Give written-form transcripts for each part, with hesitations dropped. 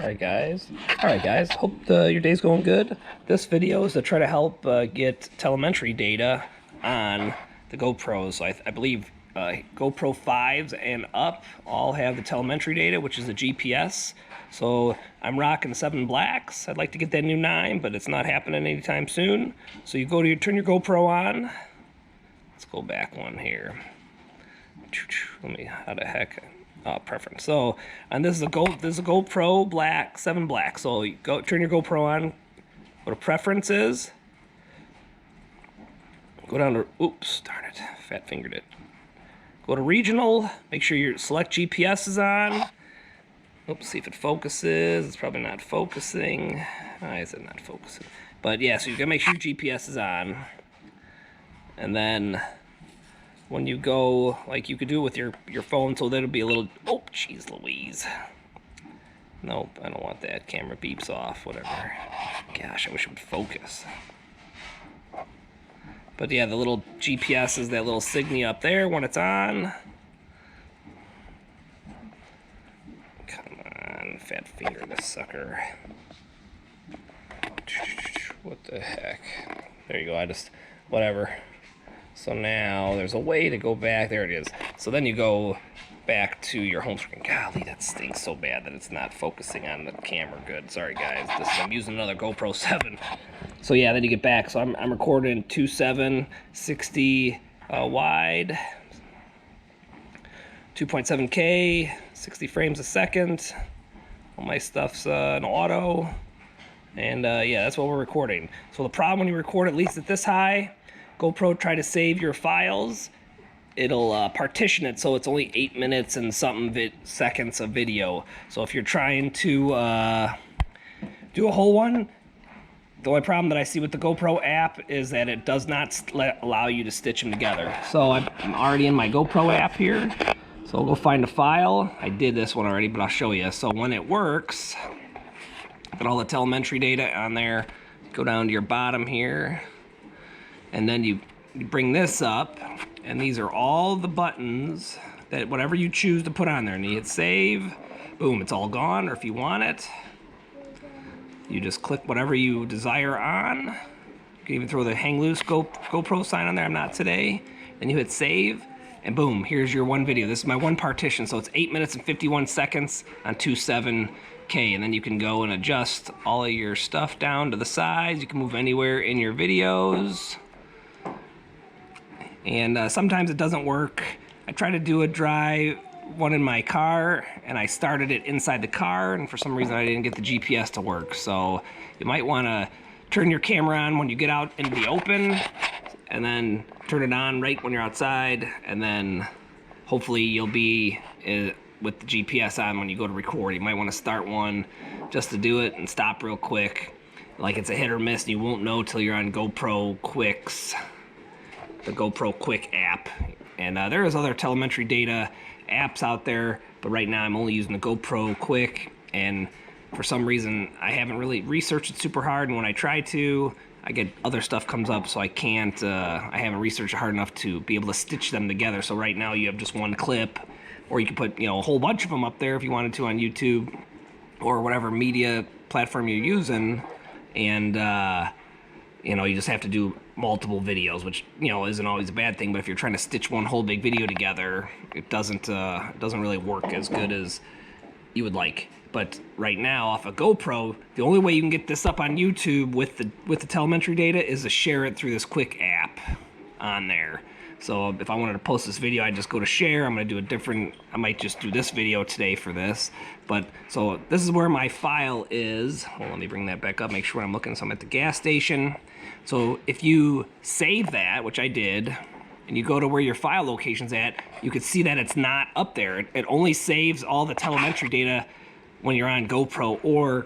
Alright guys, hope your day's going good. This video is to try to help get telemetry data on the GoPros. So I believe GoPro 5s and up all have the telemetry data, which is the GPS. So I'm rocking 7 blacks. I'd like to get that new 9, but it's not happening anytime soon. So you go to turn your GoPro on. Let's go back one here. Let me, how the heck? Preference. So, and this is a GoPro black, 7 black. So you turn your GoPro on, go to preferences, go down to, oops, darn it, fat fingered it. Go to regional, make sure your select GPS is on. Oops, see if it focuses. It's probably not focusing. Why is it not focusing? But yeah, so you gotta make sure your GPS is on. And then when you go, like you could do it with your phone, so that'll be a little, oh, jeez Louise. Nope, I don't want that. Camera beeps off, whatever. Gosh, I wish it would focus. But yeah, the little GPS is that little signy up there when it's on. Come on, fat finger this sucker. What the heck? There you go, whatever. So now there's a way to go back. There it is. So then you go back to your home screen. Golly, that stinks so bad that it's not focusing on the camera good. Sorry guys, I'm using another GoPro 7. So yeah, then you get back. So I'm recording 2.7, 60 wide, 2.7K, 60 frames a second. All my stuff's in auto. And yeah, that's what we're recording. So the problem when you record at least at this high, GoPro try to save your files, it'll partition it so it's only 8 minutes and something seconds of video. So if you're trying to do a whole one, the only problem that I see with the GoPro app is that it does not allow you to stitch them together. So I'm already in my GoPro app here. So I'll go find a file. I did this one already, but I'll show you. So when it works, got all the telemetry data on there. Go down to your bottom here. And then you bring this up, and these are all the buttons that whatever you choose to put on there. And you hit save, boom, it's all gone. Or if you want it, you just click whatever you desire on. You can even throw the hang loose GoPro sign on there, I'm not today. Then you hit save, and boom, here's your one video. This is my one partition, so it's 8 minutes and 51 seconds on 2.7K. And then you can go and adjust all of your stuff down to the size. You can move anywhere in your videos. And sometimes it doesn't work. I tried to do a dry one in my car, and I started it inside the car, and for some reason I didn't get the GPS to work. So you might want to turn your camera on when you get out into the open, and then turn it on right when you're outside, and then hopefully you'll be with the GPS on when you go to record. You might want to start one just to do it and stop real quick. Like it's a hit or miss, and you won't know till you're on GoPro Quicks. The GoPro Quick app, and there is other telemetry data apps out there, but right now I'm only using the GoPro Quick, and for some reason I haven't really researched it super hard, and when I try to, I get other stuff comes up, so I can't, I haven't researched it hard enough to be able to stitch them together. So right now you have just one clip, or you can put, you know, a whole bunch of them up there if you wanted to on YouTube, or whatever media platform you're using, and you know, you just have to do multiple videos, which, you know, isn't always a bad thing, but if you're trying to stitch one whole big video together, it doesn't really work as good as you would like. But right now, off a GoPro, the only way you can get this up on YouTube with the telemetry data is to share it through this Quick app on there. So if I wanted to post this video, I'd just go to share. I'm going to do a different, I might just do this video today for this. But so this is where my file is. Well, let me bring that back up, make sure I'm looking. So I'm at the gas station. So if you save that, which I did, and you go to where your file location's at, you can see that it's not up there. It only saves all the telemetry data when you're on GoPro, or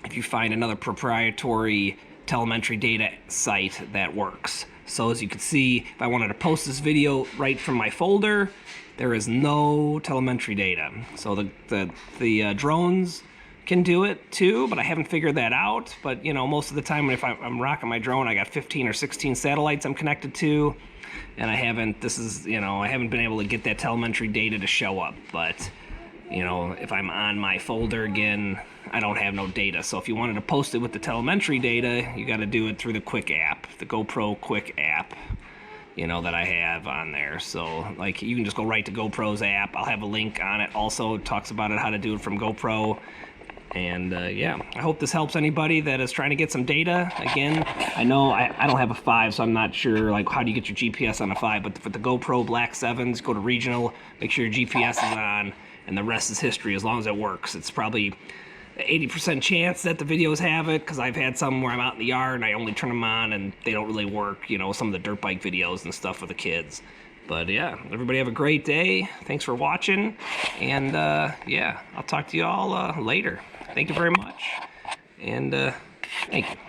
if you find another proprietary telemetry data site that works. So as you can see, if I wanted to post this video right from my folder, there is no telemetry data. So the drones can do it too, but I haven't figured that out. But you know, most of the time if I'm rocking my drone, I got 15 or 16 satellites I'm connected to, and I haven't been able to get that telemetry data to show up. But you know, if I'm on my folder again, I don't have no data. So if you wanted to post it with the telemetry data, you got to do it through the Quick app, the GoPro Quick app, you know, that I have on there. So like you can just go right to GoPro's app. I'll have a link on it also. It talks about it, how to do it from GoPro. And yeah, I hope this helps anybody that is trying to get some data. Again, I know I don't have a 5, so I'm not sure like how do you get your GPS on a 5, but for the GoPro Black 7s, go to regional, make sure your GPS is on, and the rest is history as long as it works. It's probably 80% chance that the videos have it, because I've had some where I'm out in the yard and I only turn them on and they don't really work, you know, some of the dirt bike videos and stuff for the kids. But yeah, everybody have a great day. Thanks for watching. And yeah, I'll talk to you all later. Thank you very much. And thank you.